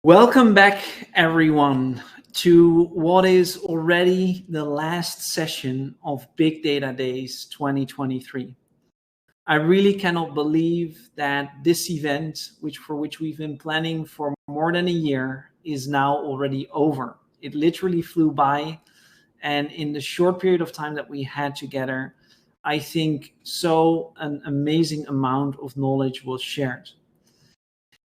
Welcome back, everyone, to what is already the last session of Big Data Days 2023. I really cannot believe that this event, for which we've been planning for more than a year, is now already over. It literally flew by, and in the short period of time that we had together, I think an amazing amount of knowledge was shared.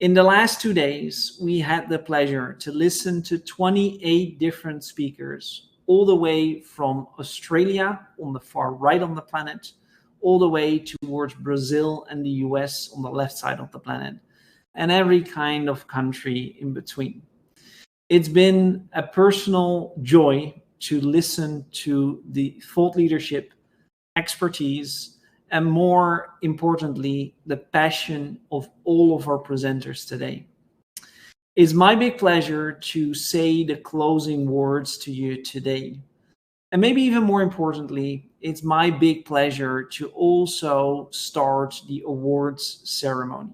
In the last 2 days, we had the pleasure to listen to 28 different speakers, all the way from Australia on the far right on the planet, all the way towards Brazil and the US on the left side of the planet, and every kind of country in between. It's been a personal joy to listen to the thought leadership, expertise, and more importantly, the passion of all of our presenters today. It's my big pleasure to say the closing words to you today. And maybe even more importantly, it's my big pleasure to also start the awards ceremony.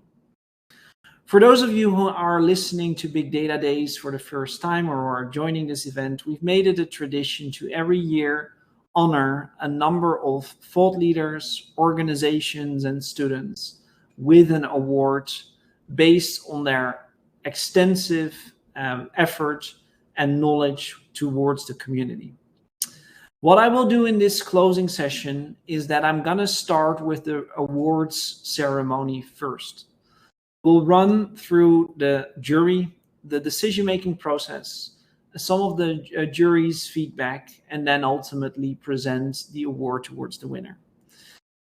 For those of you who are listening to Big Data Days for the first time or are joining this event, we've made it a tradition to every year honor a number of thought leaders, organizations, and students with an award based on their extensive effort and knowledge towards the community. What I will do in this closing session is that I'm going to start with the awards ceremony first. We'll run through the jury, the decision-making process, some of the jury's feedback, and then ultimately present the award towards the winner.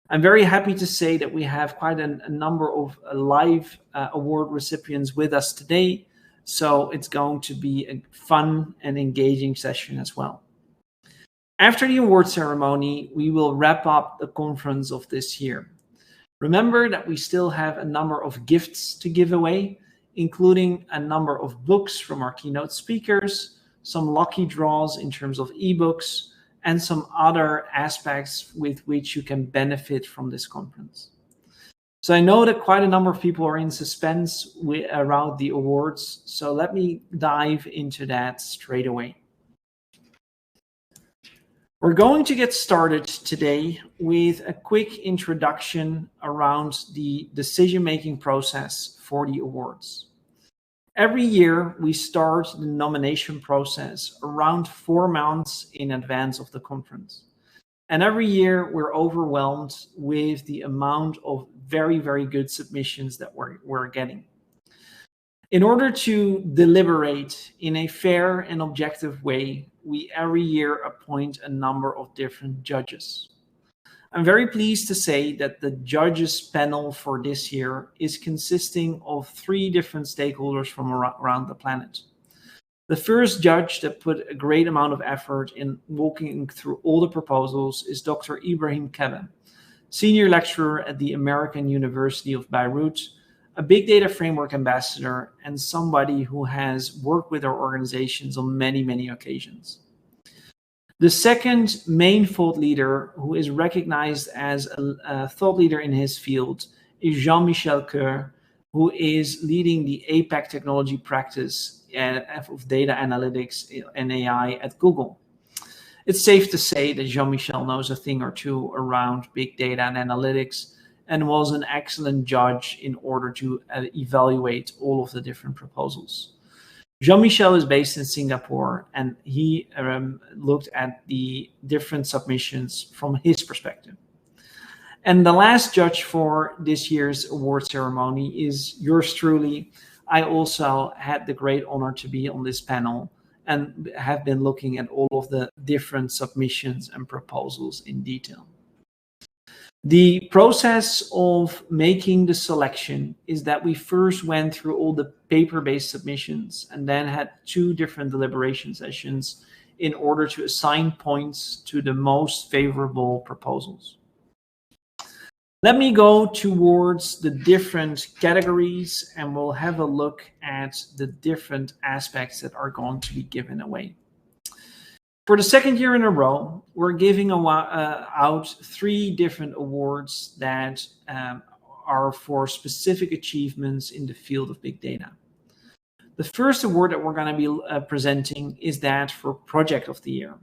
I'm very happy to say that we have quite a number of live award recipients with us today, so it's going to be a fun and engaging session as well. After the award ceremony, we will wrap up the conference of this year. Remember that we still have a number of gifts to give away, including a number of books from our keynote speakers, some lucky draws in terms of ebooks, and some other aspects with which you can benefit from this conference. So I know that quite a number of people are in suspense around the awards, so let me dive into that straight away. We're going to get started today with a quick introduction around the decision-making process for the awards. Every year, we start the nomination process around 4 months in advance of the conference. And every year, we're overwhelmed with the amount of very, very good submissions that we're getting. In order to deliberate in a fair and objective way, we every year appoint a number of different judges. I'm very pleased to say that the judges panel for this year is consisting of 3 different stakeholders from around the planet. The first judge that put a great amount of effort in walking through all the proposals is Dr. Ibrahim Kebe, senior lecturer at the American University of Beirut, a big data framework ambassador, and somebody who has worked with our organizations on many, many occasions. The second main thought leader who is recognized as a thought leader in his field is Jean-Michel Coeur, who is leading the APAC technology practice of data analytics and AI at Google. It's safe to say that Jean-Michel knows a thing or two around big data and analytics and was an excellent judge in order to evaluate all of the different proposals. Jean-Michel is based in Singapore, and he looked at the different submissions from his perspective. And the last judge for this year's award ceremony is yours truly. I also had the great honor to be on this panel and have been looking at all of the different submissions and proposals in detail. The process of making the selection is that we first went through all the paper-based submissions and then had 2 different deliberation sessions in order to assign points to the most favorable proposals. Let me go towards the different categories and we'll have a look at the different aspects that are going to be given away. For the second year in a row, we're giving out 3 different awards that are for specific achievements in the field of big data. The first award that we're going to be presenting is that for Project of the Year,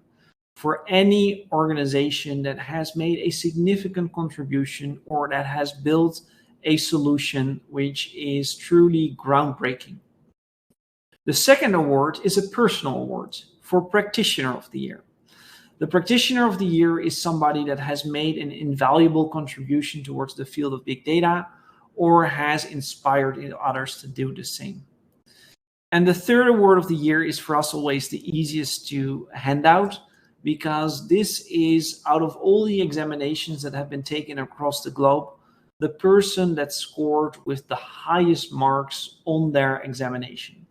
for any organization that has made a significant contribution or that has built a solution which is truly groundbreaking. The second award is a personal award for Practitioner of the Year. The Practitioner of the Year is somebody that has made an invaluable contribution towards the field of big data or has inspired others to do the same. And the third award of the year is for us always the easiest to hand out, because this is, out of all the examinations that have been taken across the globe, the person that scored with the highest marks on their examination.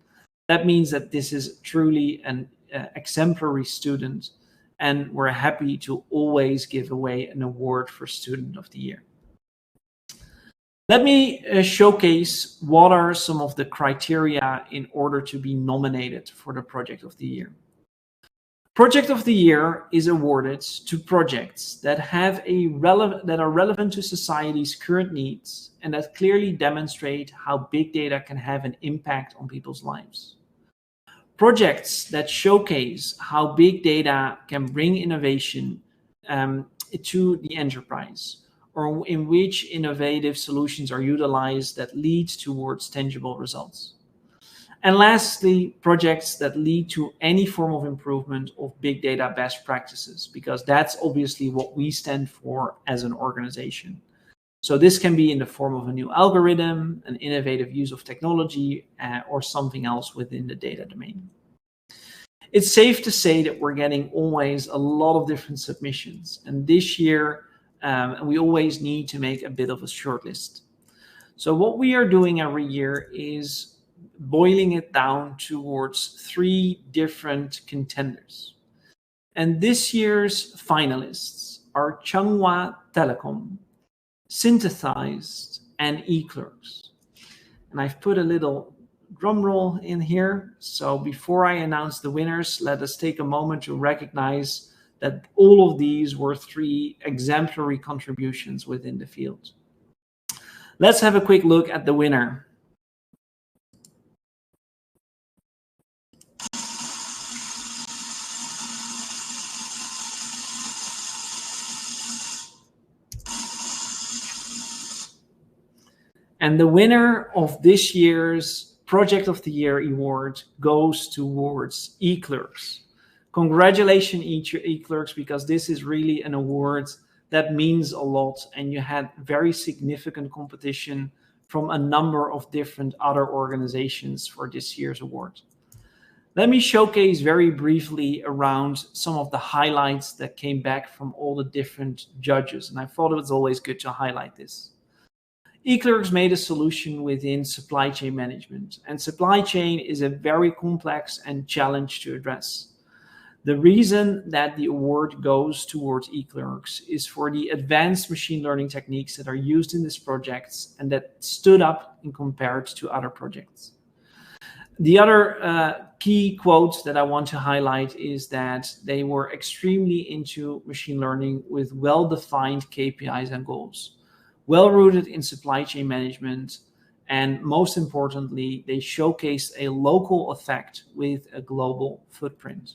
That means that this is truly an exemplary student, and we're happy to always give away an award for Student of the Year. Let me showcase what are some of the criteria in order to be nominated for the Project of the Year. Project of the Year is awarded to projects that have that are relevant to society's current needs and that clearly demonstrate how big data can have an impact on people's lives. Projects that showcase how big data can bring innovation to the enterprise, or in which innovative solutions are utilized that lead towards tangible results. And lastly, projects that lead to any form of improvement of big data best practices, because that's obviously what we stand for as an organization. So this can be in the form of a new algorithm, an innovative use of technology, or something else within the data domain. It's safe to say that we're getting always a lot of different submissions. And this year, we always need to make a bit of a shortlist. So what we are doing every year is boiling it down towards 3 different contenders. And this year's finalists are Changhua Telecom, Synthesized, and eClerks. And I've put a little drum roll in here. So before I announce the winners, let us take a moment to recognize that all of these were 3 exemplary contributions within the field. Let's have a quick look at the winner. And the winner of this year's Project of the Year award goes towards eClerks. Congratulations, eClerks, because this is really an award that means a lot, and you had very significant competition from a number of different other organizations for this year's award. Let me showcase very briefly around some of the highlights that came back from all the different judges, and I thought it was always good to highlight this. eClerks made a solution within supply chain management, and supply chain is a very complex and challenge to address. The reason that the award goes towards eClerks is for the advanced machine learning techniques that are used in these projects and that stood up and compared to other projects. The other key quote that I want to highlight is that they were extremely into machine learning with well-defined KPIs and goals, well-rooted in supply chain management, and most importantly, they showcased a local effect with a global footprint.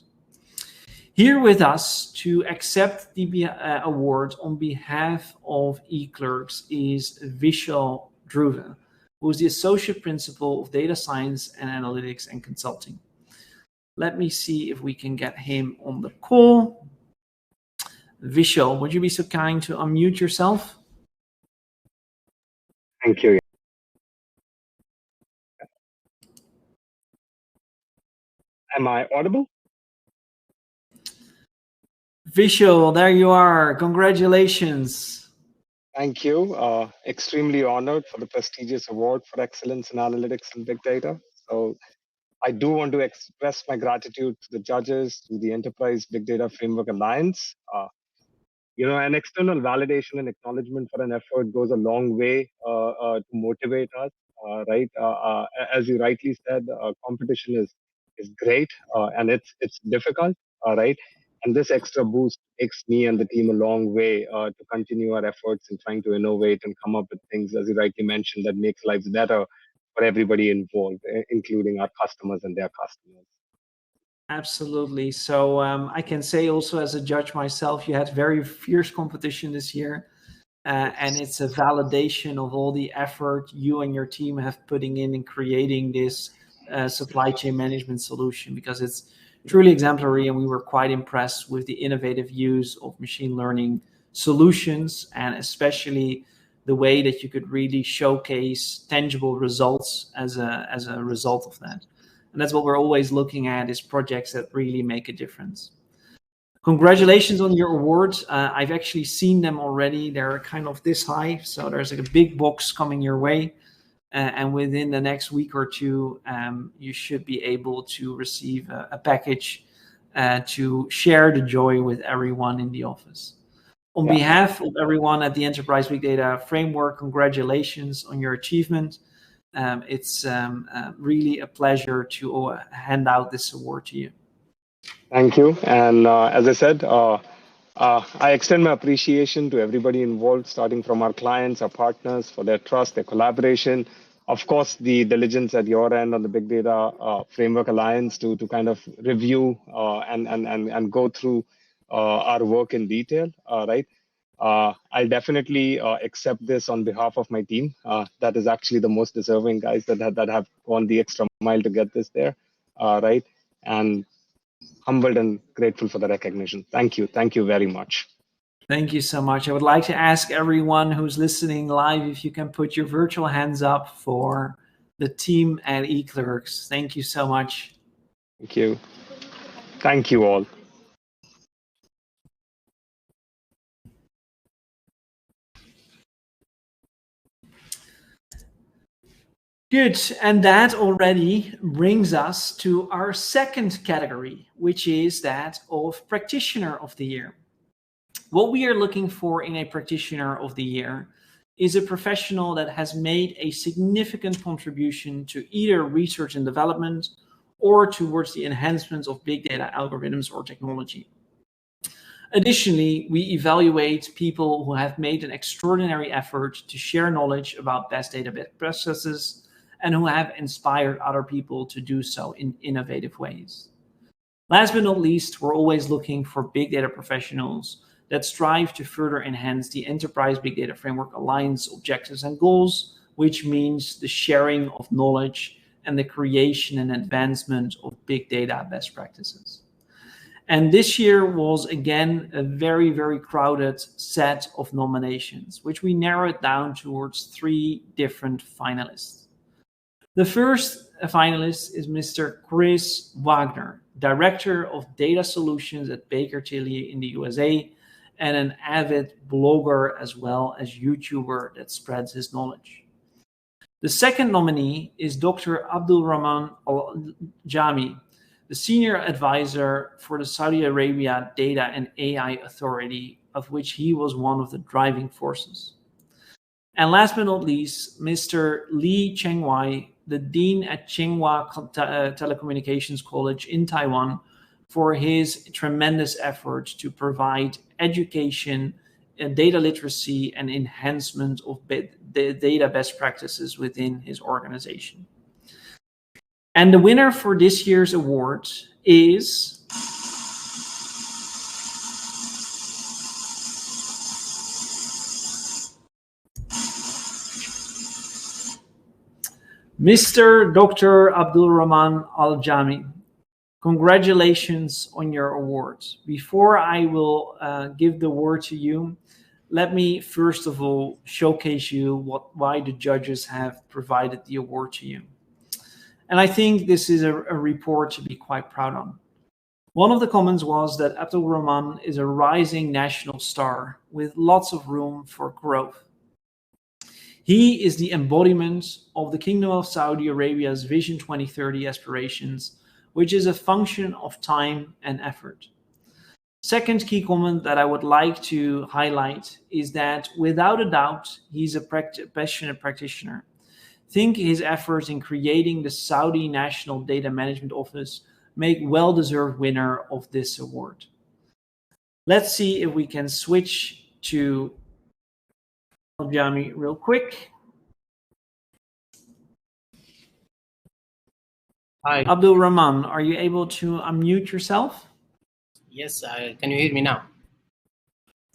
Here with us to accept the award on behalf of eClerks is Vishal Dhruva, who is the Associate Principal of Data Science and Analytics and Consulting. Let me see if we can get him on the call. Vishal, would you be so kind to unmute yourself? Thank you. Am I audible? Vishal, there you are. Congratulations. Thank you. Extremely honored for the prestigious award for excellence in analytics and big data. So I do want to express my gratitude to the judges, to the Enterprise Big Data Framework Alliance. An external validation and acknowledgement for an effort goes a long way to motivate us, right? As you rightly said, competition is great and it's difficult, right? And this extra boost takes me and the team a long way to continue our efforts in trying to innovate and come up with things, as you rightly mentioned, that makes lives better for everybody involved, including our customers and their customers. Absolutely. So I can say also as a judge myself, you had very fierce competition this year. And it's a validation of all the effort you and your team have putting in creating this supply chain management solution, because it's truly exemplary, and we were quite impressed with the innovative use of machine learning solutions, and especially the way that you could really showcase tangible results as a result of that. And that's what we're always looking at, is projects that really make a difference. Congratulations on your awards. I've actually seen them already. They're kind of this high, so there's like a big box coming your way. And within the next week or two, you should be able to receive a package to share the joy with everyone in the office. On behalf of everyone at the Enterprise Big Data Framework, congratulations on your achievement. It's really a pleasure to hand out this award to you. Thank you. And as I said, I extend my appreciation to everybody involved, starting from our clients, our partners, for their trust, their collaboration. Of course, the diligence at your end on the Big Data Framework Alliance to kind of review and go through our work in detail, right? I'll definitely accept this on behalf of my team. That is actually the most deserving guys that have gone the extra mile to get this there, right? And humbled and grateful for the recognition. Thank you. Thank you very much. Thank you so much. I would like to ask everyone who's listening live if you can put your virtual hands up for the team at eClerx. Thank you so much. Thank you. Thank you all. Good, and that already brings us to our second category, which is that of Practitioner of the Year. What we are looking for in a Practitioner of the Year is a professional that has made a significant contribution to either research and development or towards the enhancement of big data algorithms or technology. Additionally, we evaluate people who have made an extraordinary effort to share knowledge about best data processes and who have inspired other people to do so in innovative ways. Last but not least, we're always looking for big data professionals that strive to further enhance the Enterprise Big Data Framework Alliance objectives and goals, which means the sharing of knowledge and the creation and advancement of big data best practices. And this year was again a very, very crowded set of nominations, which we narrowed down towards 3 different finalists. The first finalist is Mr. Chris Wagner, Director of Data Solutions at Baker Tilly in the USA, and an avid blogger as well as YouTuber that spreads his knowledge. The second nominee is Dr. Abdul Rahman Al-Jami, the Senior Advisor for the Saudi Arabia Data and AI Authority, of which he was one of the driving forces. And last but not least, Mr. Li Chengwei, the Dean at Tsinghua Telecommunications College in Taiwan, for his tremendous effort to provide education, data literacy, and enhancement of data best practices within his organization. And the winner for this year's award is Mr. Dr. Abdul Rahman Al-Jami. Congratulations on your awards. Before I will give the word to you, let me first of all showcase you why the judges have provided the award to you. And I think this is a report to be quite proud of. One of the comments was that Abdul Rahman is a rising national star with lots of room for growth. He is the embodiment of the Kingdom of Saudi Arabia's Vision 2030 aspirations, which is a function of time and effort. Second key comment that I would like to highlight is that without a doubt, he's a passionate practitioner. Think his efforts in creating the Saudi National Data Management Office make well-deserved winner of this award. Let's see if we can switch to Al-Jami real quick. Hi. Abdul Rahman, are you able to unmute yourself? Yes, can you hear me now?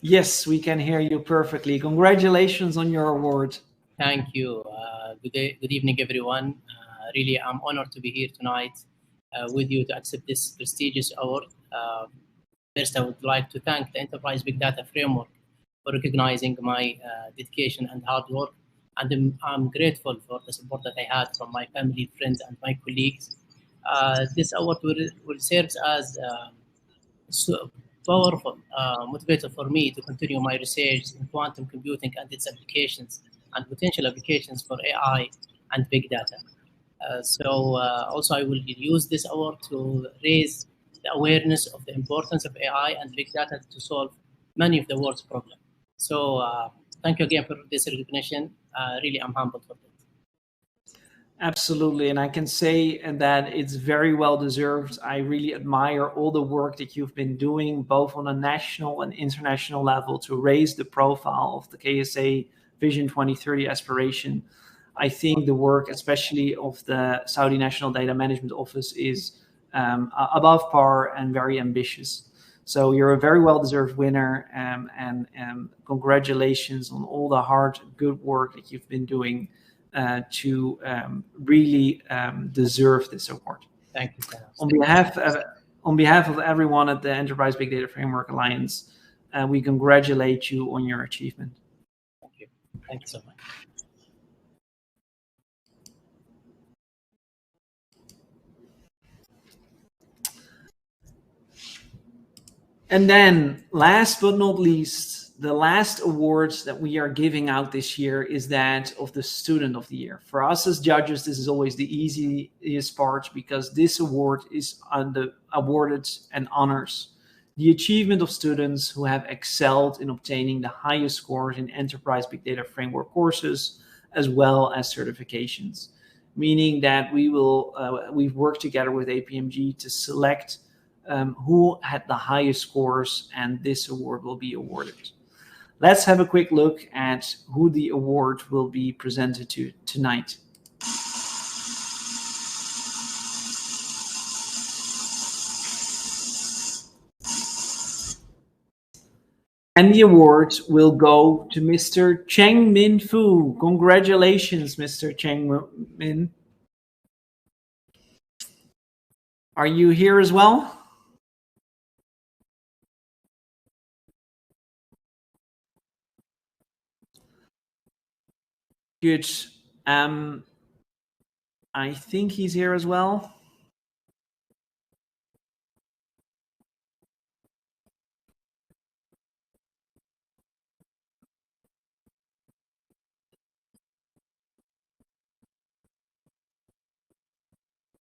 Yes, we can hear you perfectly. Congratulations on your award. Thank you. Good evening, everyone. Really, I'm honored to be here tonight with you to accept this prestigious award. First, I would like to thank the Enterprise Big Data Framework for recognizing my dedication and hard work. And I'm grateful for the support that I had from my family, friends, and my colleagues. This award will serve as so powerful motivator for me to continue my research in quantum computing and its applications and potential applications for AI and big data. Also, I will use this award to raise the awareness of the importance of AI and big data to solve many of the world's problems. So thank you again for this recognition. Really, I'm humbled for that. Absolutely. And I can say that it's very well deserved. I really admire all the work that you've been doing, both on a national and international level, to raise the profile of the KSA Vision 2030 aspiration. I think the work, especially of the Saudi National Data Management Office, is above par and very ambitious. So you're a very well-deserved winner, and congratulations on all the hard, good work that you've been doing to really deserve this award. Thank you, Thanos. On behalf of everyone at the Enterprise Big Data Framework Alliance, we congratulate you on your achievement. Thank you. Thank you so much. And then, last but not least, the last awards that we are giving out this year is that of the Student of the Year. For us as judges, this is always the easiest part, because this award is awarded and honors the achievement of students who have excelled in obtaining the highest scores in Enterprise Big Data Framework courses, as well as certifications. Meaning that we've worked together with APMG to select who had the highest scores, and this award will be awarded. Let's have a quick look at who the award will be presented to tonight. And the award will go to Mr. Cheng Min Fu. Congratulations, Mr. Cheng Min. Are you here as well? Good. I think he's here as well.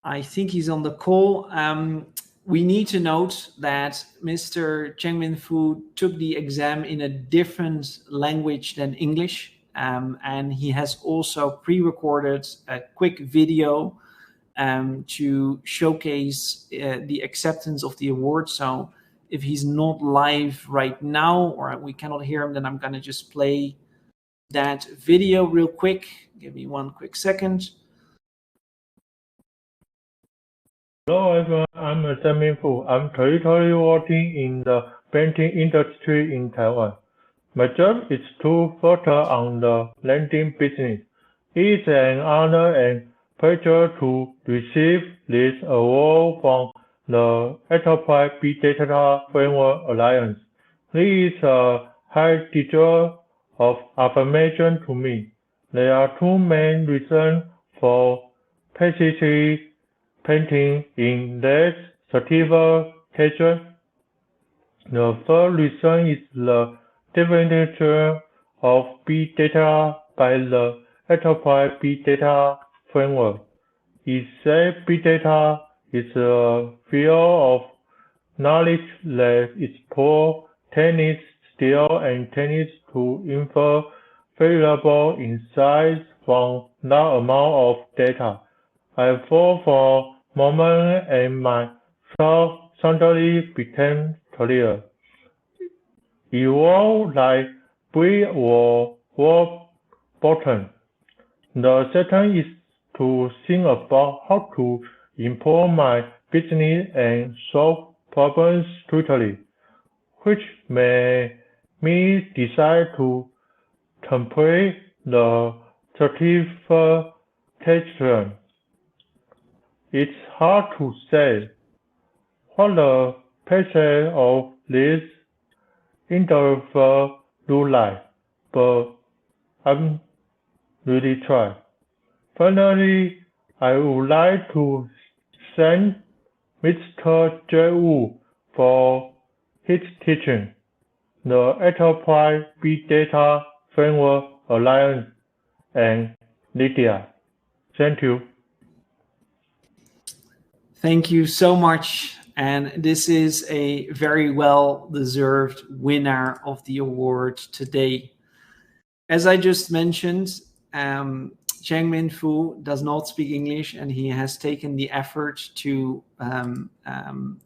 I think he's on the call. We need to note that Mr. Cheng Min Fu took the exam in a different language than English. And he has also pre-recorded a quick video to showcase the acceptance of the award. So if he's not live right now, or we cannot hear him, then I'm going to just play that video real quick. Give me one quick second. Hello everyone, I'm Cheng Min Fu. I'm currently working in the painting industry in Taiwan. My job is to focus on the lending business. It is an honor and pleasure to receive this award from the Enterprise Big Data Framework Alliance. This is a high degree of affirmation to me. There are two main reasons for participating painting in this certification. The first reason is the definition of big data by the Enterprise Big Data Framework. It says big data is a field of knowledge that explores techniques, skills, and techniques to infer valuable insights from large amount of data. I thought for a moment and my thought suddenly became clear. It was like brick or wall bottom. The second is to think about how to improve my business and solve problems quickly, which made me decide to complete the certification. It's hard to say what the picture of this interview look like, but I'm really trying. Finally, I would like to thank Mr. J. Wu for his teaching, the Enterprise Big Data Framework Alliance, and Lydia. Thank you. Thank you so much. And this is a very well-deserved winner of the award today. As I just mentioned, Changmin Fu does not speak English, and he has taken the effort to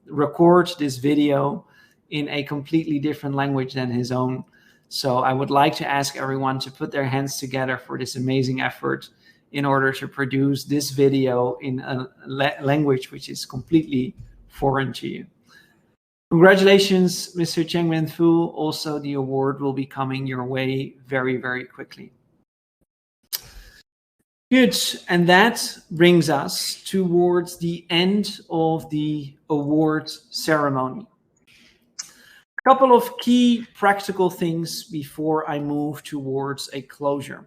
record this video in a completely different language than his own. So I would like to ask everyone to put their hands together for this amazing effort in order to produce this video in a language which is completely foreign to you. Congratulations, Mr. Changmin Fu. Also, the award will be coming your way very, very quickly. Good, and that brings us towards the end of the award ceremony. A couple of key practical things before I move towards a closure.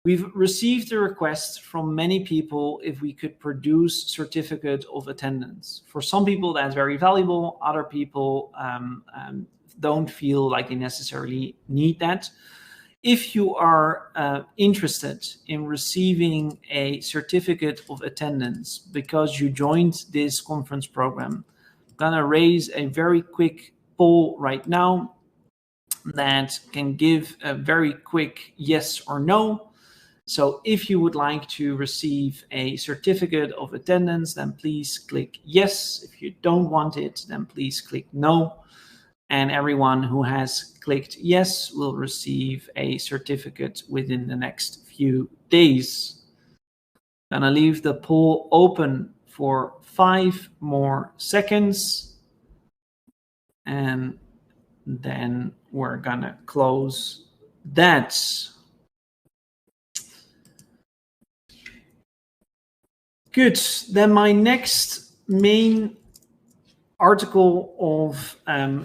We've received a request from many people if we could produce certificate of attendance. For some people, that's very valuable. Other people don't feel like they necessarily need that. If you are interested in receiving a certificate of attendance because you joined this conference program, I'm gonna raise a very quick poll right now that can give a very quick yes or no. So if you would like to receive a certificate of attendance, then please click yes. If you don't want it, then please click no. And everyone who has clicked yes will receive a certificate within the next few days. I'm gonna leave the poll open for 5 more seconds. And then we're gonna close that. Good, then my next main article of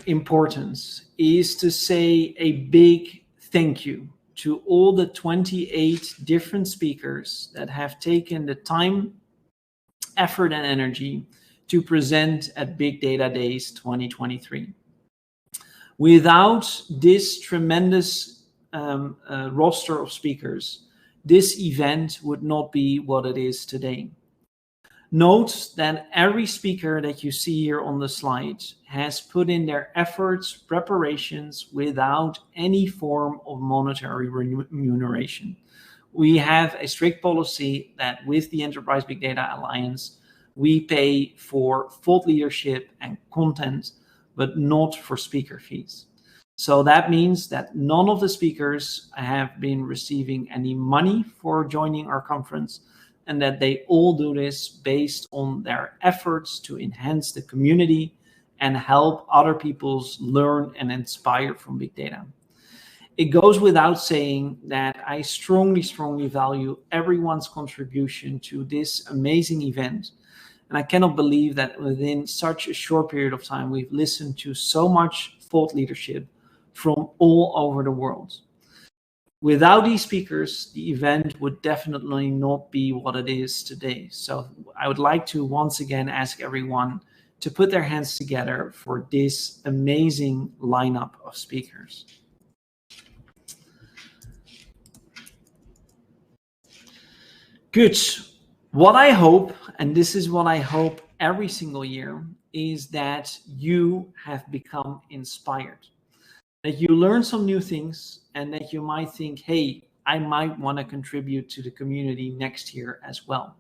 importance is to say a big thank you to all the 28 different speakers that have taken the time, effort, and energy to present at Big Data Days 2023. Without this tremendous roster of speakers, this event would not be what it is today. Note that every speaker that you see here on the slide has put in their efforts, preparations without any form of monetary remuneration. We have a strict policy that with the Enterprise Big Data Alliance, we pay for thought leadership and content, but not for speaker fees. So that means that none of the speakers have been receiving any money for joining our conference, and that they all do this based on their efforts to enhance the community and help other people learn and inspire from big data. It goes without saying that I strongly, strongly value everyone's contribution to this amazing event. And I cannot believe that within such a short period of time, we've listened to so much thought leadership from all over the world. Without these speakers, the event would definitely not be what it is today. So I would like to once again ask everyone to put their hands together for this amazing lineup of speakers. Good. What I hope, and this is what I hope every single year, is that you have become inspired. That you learn some new things and that you might think, hey, I might want to contribute to the community next year as well.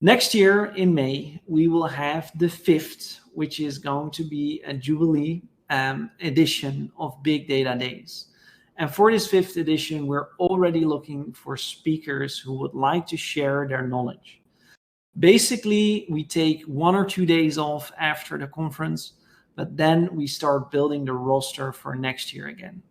Next year in May, we will have the 5th, which is going to be a Jubilee edition of Big Data Days. And for this 5th edition, we're already looking for speakers who would like to share their knowledge. Basically, we take 1 or 2 days off after the conference, but then we start building the roster for next year again.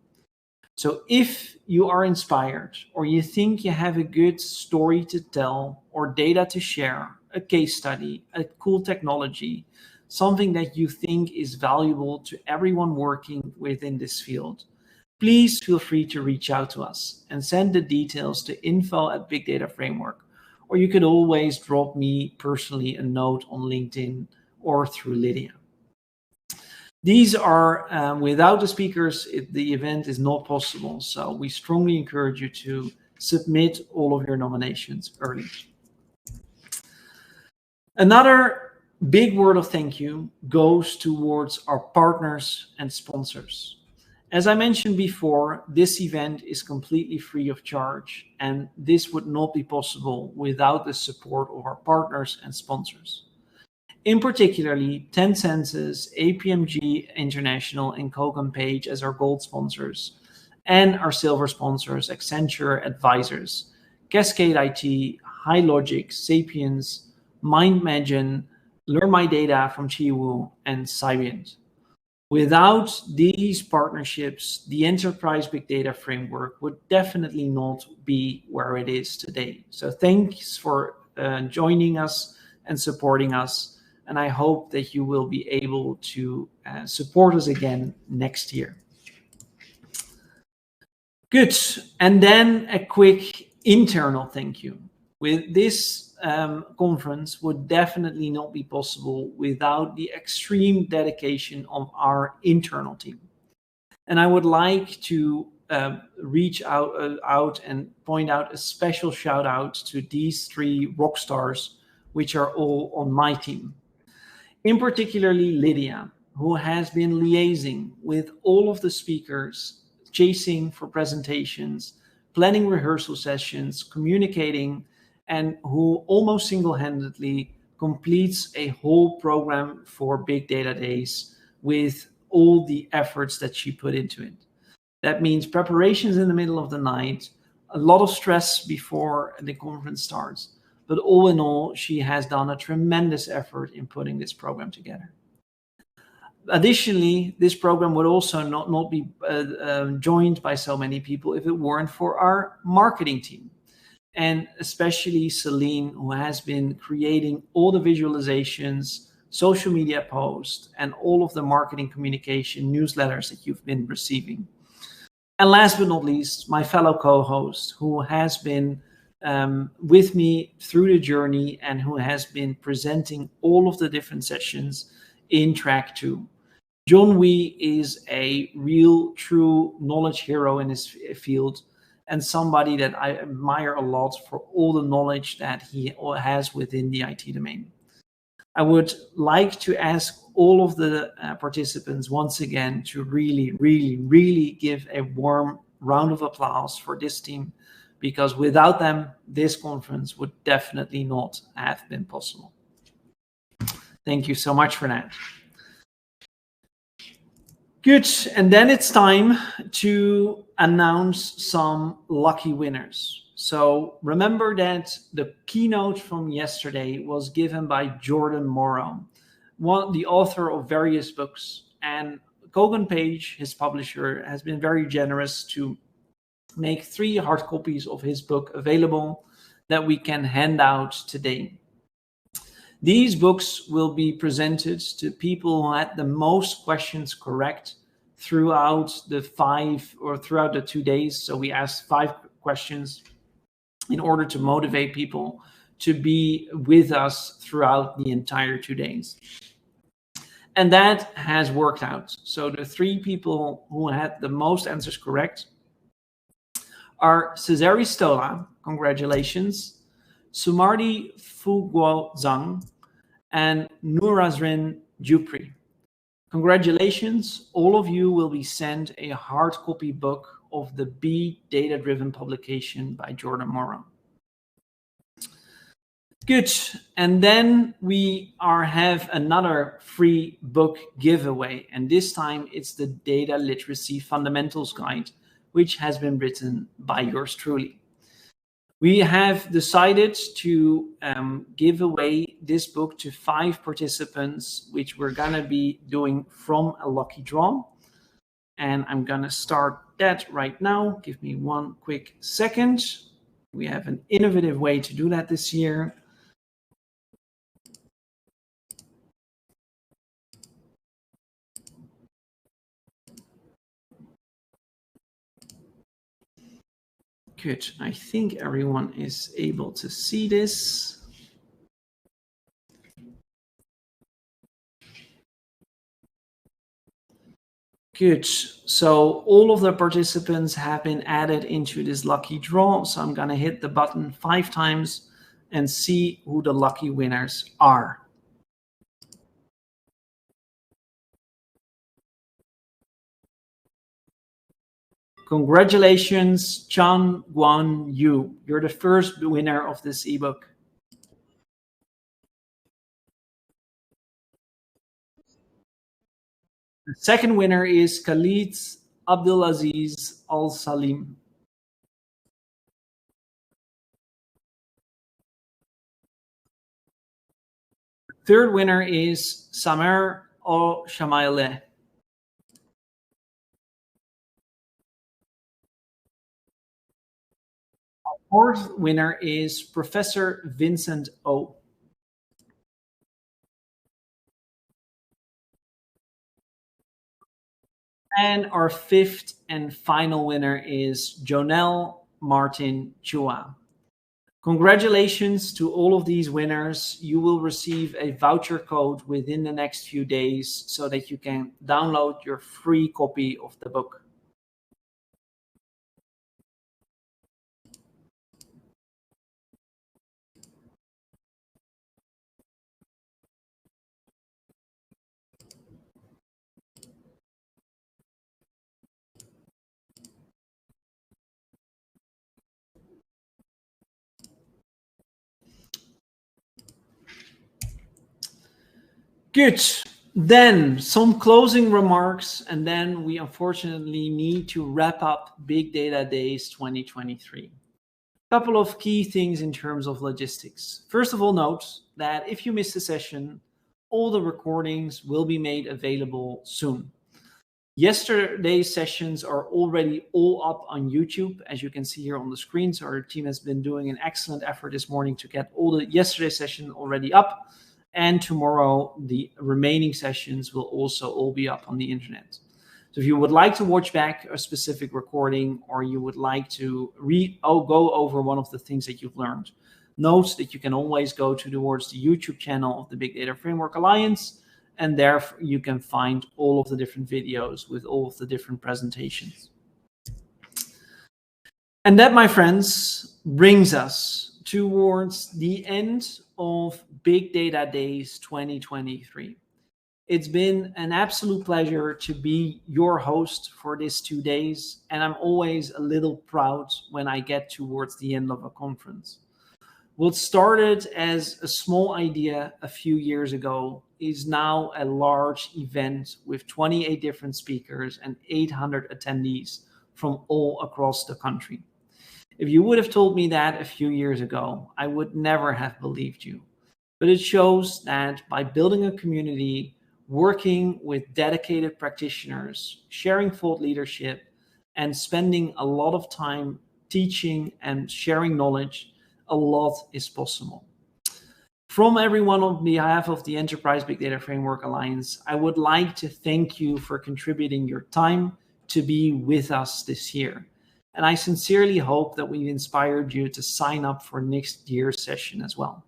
So if you are inspired, or you think you have a good story to tell, or data to share, a case study, a cool technology, something that you think is valuable to everyone working within this field, please feel free to reach out to us and send the details to info@bigdataframework, or you could always drop me personally a note on LinkedIn or through Lydia. These are, without the speakers, the event is not possible. So we strongly encourage you to submit all of your nominations early. Another big word of thank you goes towards our partners and sponsors. As I mentioned before, this event is completely free of charge, and this would not be possible without the support of our partners and sponsors. In particularly, Tencent, APMG International, and Kogan Page as our gold sponsors, and our silver sponsors, Accenture Advisors, Cascade IT, HighLogic, Sapiens, MindMagine, Learn My Data from Chiwu, and Cybient. Without these partnerships, the Enterprise Big Data Framework would definitely not be where it is today. So thanks for joining us and supporting us. And I hope that you will be able to support us again next year. Good. And then a quick internal thank you. With this conference would definitely not be possible without the extreme dedication of our internal team. And I would like to reach out and point out a special shout out to these 3 rock stars, which are all on my team. In particularly Lydia, who has been liaising with all of the speakers, chasing for presentations, planning rehearsal sessions, communicating, and who almost single-handedly completes a whole program for Big Data Days with all the efforts that she put into it. That means preparations in the middle of the night, a lot of stress before the conference starts. But all in all, she has done a tremendous effort in putting this program together. Additionally, this program would also not be joined by so many people if it weren't for our marketing team. And especially Celine, who has been creating all the visualizations, social media posts, and all of the marketing communication newsletters that you've been receiving. And last but not least, my fellow co-host, who has been with me through the journey and who has been presenting all of the different sessions in track 2. John Wee is a real, true knowledge hero in his field and somebody that I admire a lot for all the knowledge that he has within the IT domain. I would like to ask all of the participants once again to really give a warm round of applause for this team, because without them, this conference would definitely not have been possible. Thank you so much for that. Good, and then it's time to announce some lucky winners. So remember that the keynote from yesterday was given by Jordan Morrow, the author of various books, and Kogan Page, his publisher, has been very generous to make 3 hard copies of his book available that we can hand out today. These books will be presented to people who had the most questions correct throughout the 2 days. So we asked 5 questions in order to motivate people to be with us throughout the entire 2 days. And that has worked out. So the 3 people who had the most answers correct are Cesare Stola, congratulations, Sumardi Fuguo Zhang, and Nurazrin Jupri. Congratulations, all of you will be sent a hard copy book of the Be Data-Driven publication by Jordan Morrow. Good, and then we have another free book giveaway, and this time it's the Data Literacy Fundamentals Guide, which has been written by yours truly. We have decided to give away this book to 5 participants, which we're going to be doing from a lucky draw. And I'm going to start that right now. Give me one quick second. We have an innovative way to do that this year. Good. I think everyone is able to see this. Good. So all of the participants have been added into this lucky draw. So I'm going to hit the button 5 times and see who the lucky winners are. Congratulations, Chan Guan Yu. You're the first winner of this ebook. The second winner is Khalid Abdulaziz Al Salim. The third winner is Samer Al Shamaileh. Our fourth winner is Professor Vincent O. And our fifth and final winner is Jonelle Martin Chua. Congratulations to all of these winners. You will receive a voucher code within the next few days so that you can download your free copy of the book. Good. Then some closing remarks, and then we unfortunately need to wrap up Big Data Days 2023. A couple of key things in terms of logistics. First of all, note that if you missed a session, all the recordings will be made available soon. Yesterday's sessions are already all up on YouTube, as you can see here on the screen. So our team has been doing an excellent effort this morning to get all the yesterday's session already up. And tomorrow, the remaining sessions will also all be up on the internet. So if you would like to watch back a specific recording, or you would like to go over one of the things that you've learned, note that you can always go towards the YouTube channel of the Big Data Framework Alliance, and there you can find all of the different videos with all of the different presentations. And that, my friends, brings us towards the end of Big Data Days 2023. It's been an absolute pleasure to be your host for these 2 days, and I'm always a little proud when I get towards the end of a conference. What started as a small idea a few years ago is now a large event with 28 different speakers and 800 attendees from all across the country. If you would have told me that a few years ago, I would never have believed you. But it shows that by building a community, working with dedicated practitioners, sharing thought leadership, and spending a lot of time teaching and sharing knowledge, a lot is possible. From everyone on behalf of the Enterprise Big Data Framework Alliance, I would like to thank you for contributing your time to be with us this year. And I sincerely hope that we've inspired you to sign up for next year's session as well.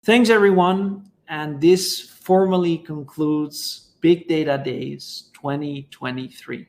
Thanks, everyone. And this formally concludes Big Data Days 2023.